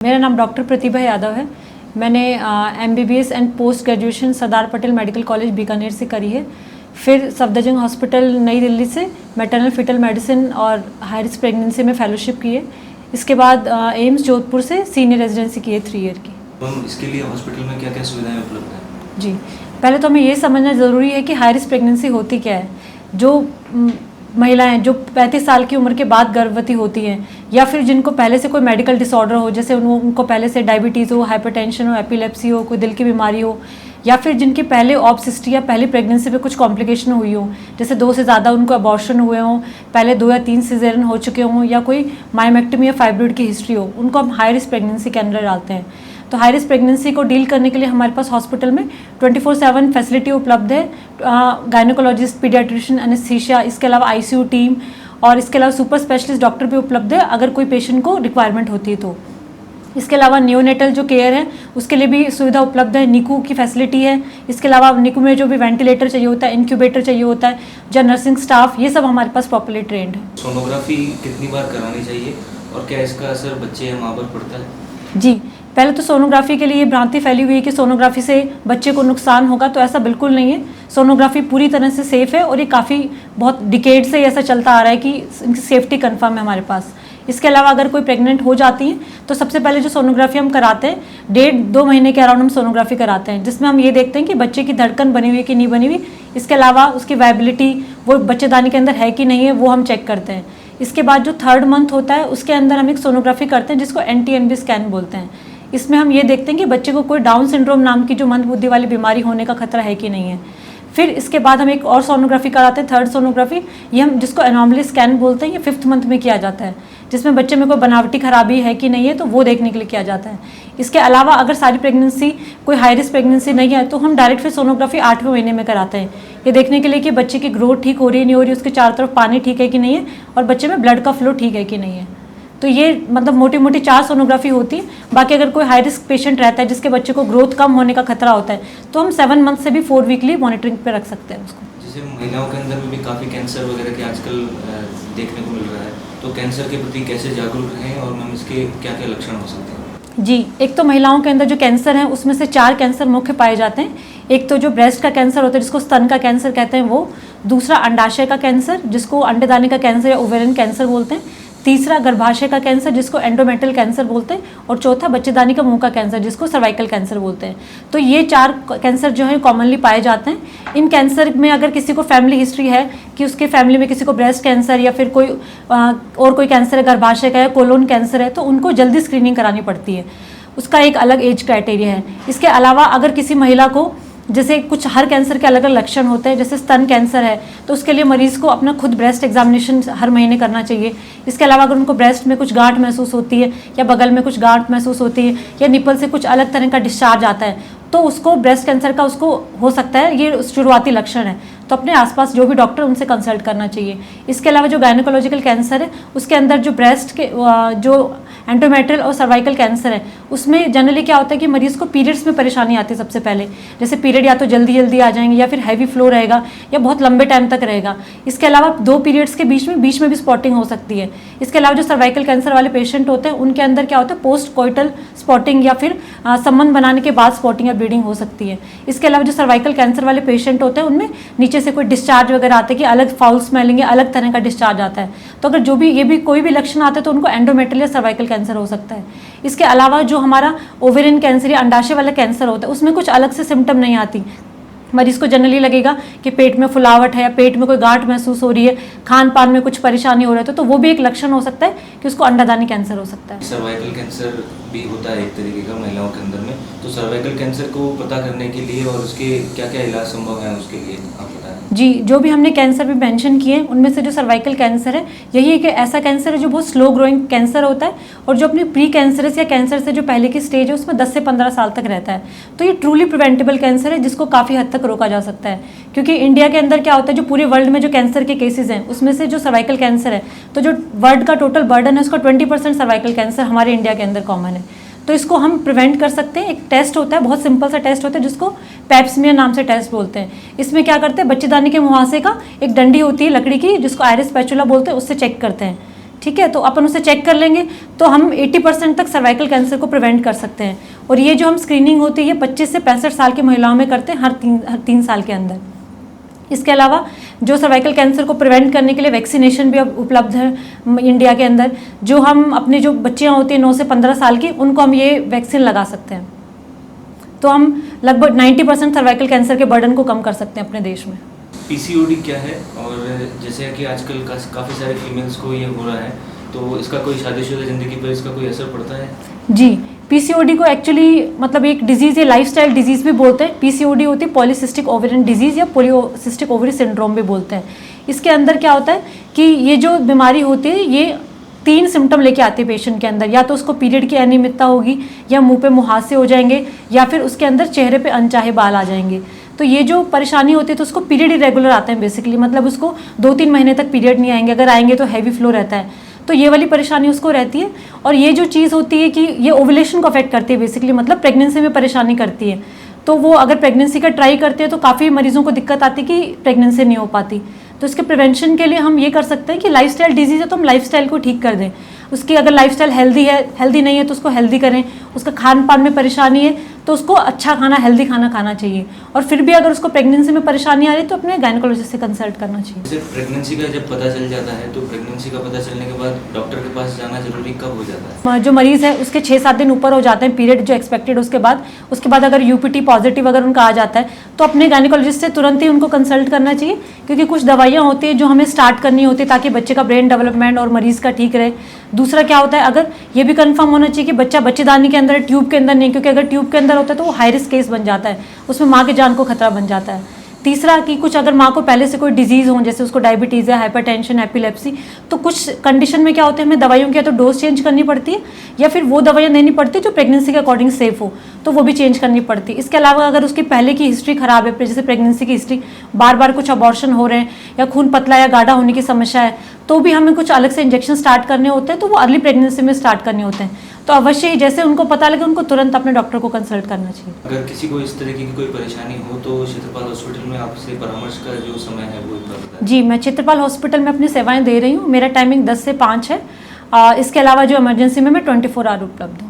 मेरा नाम डॉक्टर प्रतिभा यादव है। मैंने MBBS and post graduation Sardar Patel medical college Bikaner से करी है। फिर सफदरजंग हॉस्पिटल नई दिल्ली से मैटरनल फीटल मेडिसिन और हाई रिस्क प्रेगनेंसी में फेलोशिप की है। इसके बाद एम्स जोधपुर से सीनियर रेजिडेंसी की है 3 ईयर की। इसके लिए हॉस्पिटल में क्या क्या सुविधाएं उपलब्ध हैं? जी, पहले तो हमें ये समझना ज़रूरी है कि हाई रिस्क प्रेगनेंसी होती क्या है। जो महिलाएं जो 35 साल की उम्र के बाद गर्भवती होती हैं या फिर जिनको पहले से कोई मेडिकल डिसऑर्डर हो, जैसे उनको पहले से डायबिटीज़ हो, हाइपरटेंशन हो, एपिलेप्सी हो, कोई दिल की बीमारी हो, या फिर जिनकी पहले ऑब्सिस्टी या पहली प्रेगनेंसी में कुछ कॉम्प्लिकेशन हुई हो, जैसे 2 से ज़्यादा उनको अबॉर्शन हुए हों, पहले 2 या 3 सिजेरियन हो चुके हों, या कोई मायोमेक्टमी या फाइब्रोइड की हिस्ट्री हो, उनको हम हाई रिस्क प्रेगनेंसी के अंदर डालते हैं। तो हाई रिस्क प्रेगनेंसी को डील करने के लिए हमारे पास हॉस्पिटल में 24/7 फैसिलिटी उपलब्ध है। गायनोकोलॉजिस्ट, पीडियाट्रिशियन, एनेस्थीसिया, इसके अलावा ICU टीम और इसके अलावा सुपर स्पेशलिस्ट डॉक्टर भी उपलब्ध है अगर कोई पेशेंट को रिक्वायरमेंट होती है तो। इसके अलावा नियोनेटल जो केयर है उसके लिए भी सुविधा उपलब्ध है। निकू की फैसिलिटी है। इसके अलावा निकू में जो भी वेंटिलेटर चाहिए होता है, इंक्यूबेटर चाहिए होता है, जो नर्सिंग स्टाफ, ये सब हमारे पास प्रॉपर्ली ट्रेंड है। सोनोग्राफी कितनी बार करानी चाहिए और क्या इसका असर बच्चे या माँ पर पड़ता है? जी, पहले तो सोनोग्राफी के लिए ये भ्रांति फैली हुई है कि सोनोग्राफी से बच्चे को नुकसान होगा, तो ऐसा बिल्कुल नहीं है। सोनोग्राफी पूरी तरह से सेफ़ है और ये काफ़ी बहुत डिकेड से ऐसा चलता आ रहा है कि इनकी सेफ्टी कंफर्म है हमारे पास। इसके अलावा अगर कोई प्रेग्नेंट हो जाती है तो सबसे पहले जो सोनोग्राफी हम कराते हैं 1.5-2 महीने के अराउंड हम सोनोग्राफी कराते हैं, जिसमें हम ये देखते हैं कि बच्चे की धड़कन बनी हुई है कि नहीं बनी हुई। इसके अलावा उसकी वायबिलिटी, वो बच्चेदानी के अंदर है कि नहीं है, वो हम चेक करते हैं। इसके बाद जो 3rd मंथ होता है उसके अंदर हम एक सोनोग्राफी करते हैं जिसको NT-NB स्कैन बोलते हैं। इसमें हम ये देखते हैं कि बच्चे को कोई डाउन सिंड्रोम नाम की जो मंदबुद्धि वाली बीमारी होने का खतरा है कि नहीं है। फिर इसके बाद हम एक और सोनोग्राफी कराते हैं, 3rd सोनोग्राफी, ये हम जिसको एनॉमली स्कैन बोलते हैं। ये 5th मंथ में किया जाता है, जिसमें बच्चे में कोई बनावटी खराबी है कि नहीं है तो वो देखने के लिए किया जाता है। इसके अलावा अगर सारी प्रेगनेंसी कोई हाई रिस्क प्रेगनेंसी नहीं है तो हम डायरेक्ट फिर सोनोग्राफी 8वें महीने में कराते हैं, ये देखने के लिए कि बच्चे की ग्रोथ ठीक हो रही है नहीं हो रही, उसके चारों तरफ पानी ठीक है कि नहीं है और बच्चे में ब्लड का फ्लो ठीक है कि नहीं है। तो ये मतलब मोटी मोटी 4 सोनोग्राफी होती है। बाकी अगर कोई हाई रिस्क पेशेंट रहता है जिसके बच्चे को ग्रोथ कम होने का खतरा होता है तो हम 7 मंथ से भी 4 वीकली मॉनिटरिंग पे रख सकते हैं उसको। जैसे महिलाओं के अंदर में भी काफ़ी कैंसर वगैरह के आजकल देखने को मिल रहा है, तो कैंसर के प्रति कैसे जागरूक रहें और मैम इसके क्या क्या लक्षण हो सकते हैं? जी, एक तो महिलाओं के अंदर जो कैंसर है उसमें से 4 कैंसर मुख्य पाए जाते हैं। एक तो जो ब्रेस्ट का कैंसर होता है जिसको स्तन का कैंसर कहते हैं वो, दूसरा अंडाशय का कैंसर जिसको अंडेदानी का कैंसर या ओवेरियन कैंसर बोलते हैं, तीसरा गर्भाशय का कैंसर जिसको एंडोमेट्रियल कैंसर बोलते हैं, और चौथा बच्चेदानी का मुंह का कैंसर जिसको सर्वाइकल कैंसर बोलते हैं। तो ये 4 कैंसर जो है कॉमनली पाए जाते हैं। इन कैंसर में अगर किसी को फैमिली हिस्ट्री है कि उसके फैमिली में किसी को ब्रेस्ट कैंसर या फिर कोई और कोई कैंसर है, गर्भाशय का या कोलोन कैंसर है, तो उनको जल्दी स्क्रीनिंग करानी पड़ती है। उसका एक अलग एज क्राइटेरिया है। इसके अलावा अगर किसी महिला को जैसे कुछ हर कैंसर के अलग अलग लक्षण होते हैं, जैसे स्तन कैंसर है तो उसके लिए मरीज़ को अपना खुद ब्रेस्ट एग्जामिनेशन हर महीने करना चाहिए। इसके अलावा अगर उनको ब्रेस्ट में कुछ गांठ महसूस होती है या बगल में कुछ गांठ महसूस होती है या निपल से कुछ अलग तरह का डिस्चार्ज आता है तो उसको ब्रेस्ट कैंसर का उसको हो सकता है, ये शुरुआती लक्षण है, तो अपने आसपास जो भी डॉक्टर उनसे कंसल्ट करना चाहिए। इसके अलावा जो गायनोकोलॉजिकल कैंसर है उसके अंदर जो ब्रेस्ट के जो एंडोमेट्रियल और सर्वाइकल कैंसर है उसमें जनरली क्या होता है कि मरीज़ को पीरियड्स में परेशानी आती है सबसे पहले, जैसे पीरियड या तो जल्दी जल्दी आ जाएंगे या फिर हैवी फ्लो रहेगा या बहुत लंबे टाइम तक रहेगा। इसके अलावा 2 पीरियड्स के बीच में भी स्पॉटिंग हो सकती है। इसके अलावा जो सर्वाइकल कैंसर वाले पेशेंट होते हैं उनके अंदर क्या होता है पोस्ट कोइटल स्पॉटिंग या फिर संबंध बनाने के बाद स्पॉटिंग या ब्लीडिंग हो सकती है। इसके अलावा जो सर्वाइकल कैंसर वाले पेशेंट होते हैं उनमें नीचे से कोई डिस्चार्ज वगैरह आते हैं कि अलग फाउल स्मेलिंग या अलग तरह का डिस्चार्ज आता है। तो अगर जो भी ये भी कोई भी लक्षण आते हैं तो उनको एंडोमेट्रियल या सर्वाइकल कैंसर हो सकता है। इसके अलावा जो हमारा ओवेरियन कैंसर या अंडाशय वाला कैंसर होता है उसमें कुछ अलग से सिम्टम नहीं आती। मरीज को जनरली लगेगा कि पेट में फुलावट है या पेट में कोई गांठ महसूस हो रही है, खान पान में कुछ परेशानी हो रहा है, तो वो भी एक लक्षण हो सकता है कि उसको अंडादानी कैंसर हो सकता है। सर्वाइकल कैंसर भी होता है एक तरीके का महिलाओं के अंदर में, तो सर्वाइकल कैंसर को पता करने के लिए और उसके क्या क्या इलाज संभव है उसके लिए आप बताएं। जी, जो भी हमने कैंसर भी मेंशन किए उनमें से जो सर्वाइकल कैंसर है यही है कि ऐसा कैंसर है जो बहुत स्लो ग्रोइंग कैंसर होता है और जो अपनी प्री कैंसरस या कैंसर से जो पहले की स्टेज है उसमें 10 से 15 साल तक रहता है। तो ये ट्रूली प्रिवेंटेबल कैंसर है जिसको काफ़ी हद तक रोका जा सकता है, क्योंकि इंडिया के अंदर क्या होता है जो पूरे वर्ल्ड में जो कैंसर के केसेस हैं उसमें से जो सर्वाइकल कैंसर है तो जो वर्ल्ड का टोटल बर्डन है उसका 20% सर्वाइकल कैंसर हमारे इंडिया के अंदर कॉमन है। तो इसको हम प्रिवेंट कर सकते हैं। एक टेस्ट होता है, बहुत सिंपल सा टेस्ट होता है जिसको पैप्समियर नाम से टेस्ट बोलते हैं। इसमें क्या करते हैं, बच्चेदानी के मुहासे का एक डंडी होती है लकड़ी की जिसको आयरिस स्पैचुला बोलते हैं, उससे चेक करते हैं ठीक है, तो अपन उसे चेक कर लेंगे तो हम 80% तक सर्वाइकल कैंसर को प्रिवेंट कर सकते हैं। और ये जो हम स्क्रीनिंग होती है 25 से 65 साल की महिलाओं में करते हैं हर 3 साल के अंदर। इसके अलावा जो सर्वाइकल कैंसर को प्रिवेंट करने के लिए वैक्सीनेशन भी अब उपलब्ध है इंडिया के अंदर। जो हम अपने जो बच्चियाँ होती हैं 9 से 15 साल की, उनको हम ये वैक्सीन लगा सकते हैं। तो हम लगभग 90% सर्वाइकल कैंसर के बर्डन को कम कर सकते हैं अपने देश में। पीसीओडी क्या है, और जैसे कि आजकल काफ़ी सारे फीमेल्स को ये हो रहा है, तो इसका कोई शादीशुदा ज़िंदगी पर इसका कोई असर पड़ता है? जी, पीसीओडी को एक्चुअली मतलब एक डिजीज़ या लाइफस्टाइल डिजीज़ भी बोलते हैं। पीसीओडी होती है पॉलीसिस्टिक ओवेरियन डिजीज़ या पॉलीसिस्टिक ओवरी सिंड्रोम भी बोलते हैं। इसके अंदर क्या होता है कि ये जो बीमारी होती है ये 3 सिम्टम लेके आती है पेशेंट के अंदर। या तो उसको पीरियड की अनियमितता होगी, या मुंह पे मुहासे हो जाएंगे, या फिर उसके अंदर चेहरे पे अनचाहे बाल आ जाएंगे। तो ये जो परेशानी होती है तो उसको पीरियड इरेगुलर आते हैं बेसिकली, मतलब उसको 2-3 महीने तक पीरियड नहीं आएंगे, अगर आएंगे तो हैवी फ्लो रहता है। तो ये वाली परेशानी उसको रहती है। और ये जो चीज़ होती है कि ये ओवुलेशन को अफेक्ट करती है बेसिकली, मतलब प्रेगनेंसी में परेशानी करती है। तो वो अगर प्रेगनेंसी का ट्राई करते हैं तो काफ़ी मरीजों को दिक्कत आती है कि प्रेगनेंसी नहीं हो पाती। तो इसके प्रिवेंशन के लिए हम ये कर सकते हैं कि लाइफस्टाइल डिजीज़ है तो हम लाइफस्टाइल को ठीक कर दें। उसकी अगर लाइफस्टाइल हेल्दी नहीं है तो उसको हेल्दी करें। उसका खान पान में परेशानी है तो उसको अच्छा खाना, हेल्दी खाना खाना चाहिए। और फिर भी अगर उसको प्रेगनेंसी में परेशानी आ रही है तो अपने गायनेकोलॉजिस्ट से कंसल्ट करना चाहिए। जैसे प्रेगनेंसी का जब पता चल जाता है तो प्रेगनेंसी का पता चलने के बाद डॉक्टर के पास जाना जरूरी कब हो जाता है? जो मरीज़ है उसके 6-7 दिन ऊपर हो जाते हैं पीरियड जो एक्सपेक्टेड, उसके बाद अगर यूपीटी पॉजिटिव अगर उनका आ जाता है तो अपने गायनेकोलॉजिस्ट से तुरंत ही उनको कंसल्ट करना चाहिए, क्योंकि कुछ दवाइयाँ होती है जो हमें स्टार्ट करनी होती है ताकि बच्चे का ब्रेन डेवलपमेंट और मरीज़ का ठीक रहे। दूसरा क्या होता है, अगर ये भी कंफर्म होना चाहिए कि बच्चा बच्चेदानी के अंदर है, ट्यूब के अंदर नहीं, क्योंकि अगर ट्यूब के अंदर होता है तो वो हाई रिस्क केस बन जाता है, उसमें माँ की जान को खतरा बन जाता है। तीसरा कि कुछ अगर माँ को पहले से कोई डिजीज़ हो, जैसे उसको डायबिटीज़ है, हाइपरटेंशन, एपिलेप्सी, तो कुछ कंडीशन में क्या होता है हमें दवाइयों की या तो डोज चेंज करनी पड़ती है या फिर वो दवाइयाँ देनी पड़ती है जो प्रेगनेंसी के अकॉर्डिंग सेफ हो, तो वो भी चेंज करनी पड़ती है। इसके अलावा अगर उसकी पहले की हिस्ट्री खराब है, जैसे प्रेगनेंसी की हिस्ट्री, बार बार कुछ अबॉर्शन हो रहे हैं या खून पतला या गाढ़ा होने की समस्या है, तो भी हमें कुछ अलग से इंजेक्शन स्टार्ट करने होते हैं, तो वो अर्ली प्रेगनेंसी में स्टार्ट करने होते हैं। तो अवश्य ही जैसे उनको पता लगे उनको तुरंत अपने डॉक्टर को कंसल्ट करना चाहिए। अगर किसी को इस तरीके की कोई परेशानी हो तो क्षेत्रपाल हॉस्पिटल में आपसे परामर्श का जो समय है वो एक बार बताएं। जी, मैं क्षेत्रपाल हॉस्पिटल में अपनी सेवाएं दे रही हूँ। मेरा टाइमिंग 10 से 5 है। इसके अलावा जो इमरजेंसी में मैं 24 आवर उपलब्ध हूँ।